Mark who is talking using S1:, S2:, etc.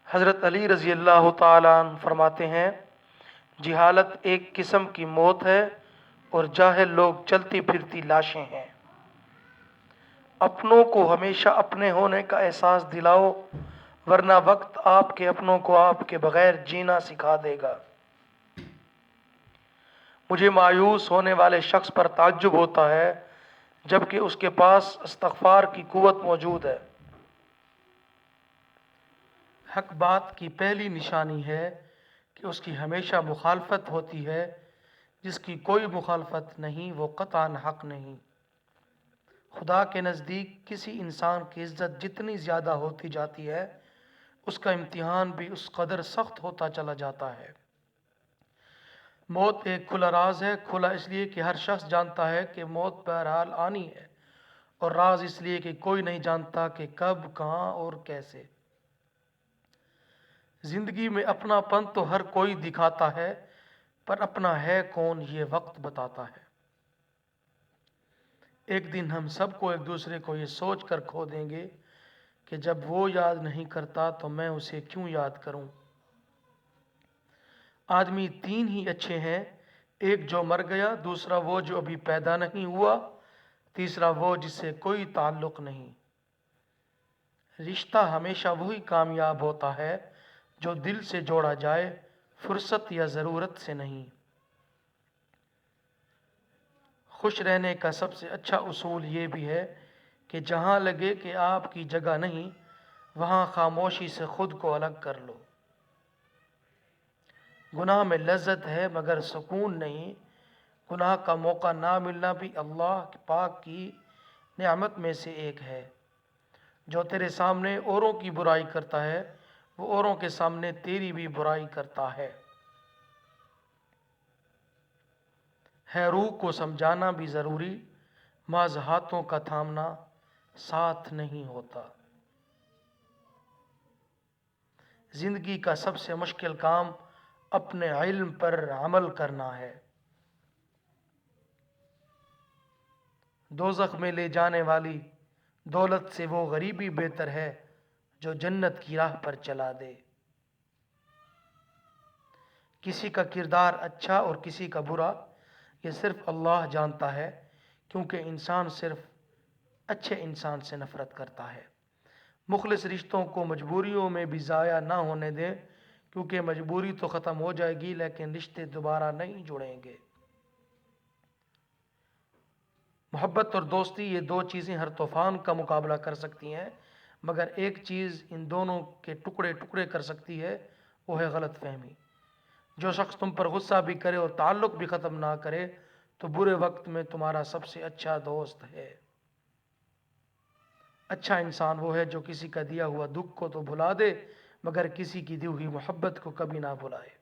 S1: حضرت علی رضی اللہ تعالیٰ عنہ فرماتے ہیں، جہالت ایک قسم کی موت ہے اور جاہل لوگ چلتی پھرتی لاشیں ہیں۔ اپنوں کو ہمیشہ اپنے ہونے کا احساس دلاؤ، ورنہ وقت آپ کے اپنوں کو آپ کے بغیر جینا سکھا دے گا۔ مجھے مایوس ہونے والے شخص پر تعجب ہوتا ہے جبکہ اس کے پاس استغفار کی قوت موجود ہے۔ حق بات کی پہلی نشانی ہے کہ اس کی ہمیشہ مخالفت ہوتی ہے، جس کی کوئی مخالفت نہیں وہ قطعاً حق نہیں۔ خدا کے نزدیک کسی انسان کی عزت جتنی زیادہ ہوتی جاتی ہے، اس کا امتحان بھی اس قدر سخت ہوتا چلا جاتا ہے۔ موت ایک کھلا راز ہے، کھلا اس لیے کہ ہر شخص جانتا ہے کہ موت بہرحال آنی ہے، اور راز اس لیے کہ کوئی نہیں جانتا کہ کب، کہاں اور کیسے۔ زندگی میں اپنا پن تو ہر کوئی دکھاتا ہے، پر اپنا ہے کون یہ وقت بتاتا ہے۔ ایک دن ہم سب کو ایک دوسرے کو یہ سوچ کر کھو دیں گے کہ جب وہ یاد نہیں کرتا تو میں اسے کیوں یاد کروں۔ آدمی تین ہی اچھے ہیں، ایک جو مر گیا، دوسرا وہ جو ابھی پیدا نہیں ہوا، تیسرا وہ جس سے کوئی تعلق نہیں۔ رشتہ ہمیشہ وہی کامیاب ہوتا ہے جو دل سے جوڑا جائے، فرصت یا ضرورت سے نہیں۔ خوش رہنے کا سب سے اچھا اصول یہ بھی ہے کہ جہاں لگے کہ آپ کی جگہ نہیں، وہاں خاموشی سے خود کو الگ کر لو۔ گناہ میں لذت ہے مگر سکون نہیں۔ گناہ کا موقع نہ ملنا بھی اللہ پاک کی نعمت میں سے ایک ہے۔ جو تیرے سامنے اوروں کی برائی کرتا ہے، وہ اوروں کے سامنے تیری بھی برائی کرتا ہے۔ روح کو سمجھانا بھی ضروری، محض ہاتھوں کا تھامنا ساتھ نہیں ہوتا۔ زندگی کا سب سے مشکل کام اپنے علم پر عمل کرنا ہے۔ دوزخ میں لے جانے والی دولت سے وہ غریبی بہتر ہے جو جنت کی راہ پر چلا دے۔ کسی کا کردار اچھا اور کسی کا برا یہ صرف اللہ جانتا ہے، کیونکہ انسان صرف اچھے انسان سے نفرت کرتا ہے۔ مخلص رشتوں کو مجبوریوں میں بھی ضائع نہ ہونے دیں، کیونکہ مجبوری تو ختم ہو جائے گی لیکن رشتے دوبارہ نہیں جڑیں گے۔ محبت اور دوستی یہ دو چیزیں ہر طوفان کا مقابلہ کر سکتی ہیں، مگر ایک چیز ان دونوں کے ٹکڑے ٹکڑے کر سکتی ہے، وہ ہے غلط فہمی۔ جو شخص تم پر غصہ بھی کرے اور تعلق بھی ختم نہ کرے تو برے وقت میں تمہارا سب سے اچھا دوست ہے۔ اچھا انسان وہ ہے جو کسی کا دیا ہوا دکھ کو تو بھلا دے، مگر کسی کی دی ہوئی محبت کو کبھی نہ بھلائے۔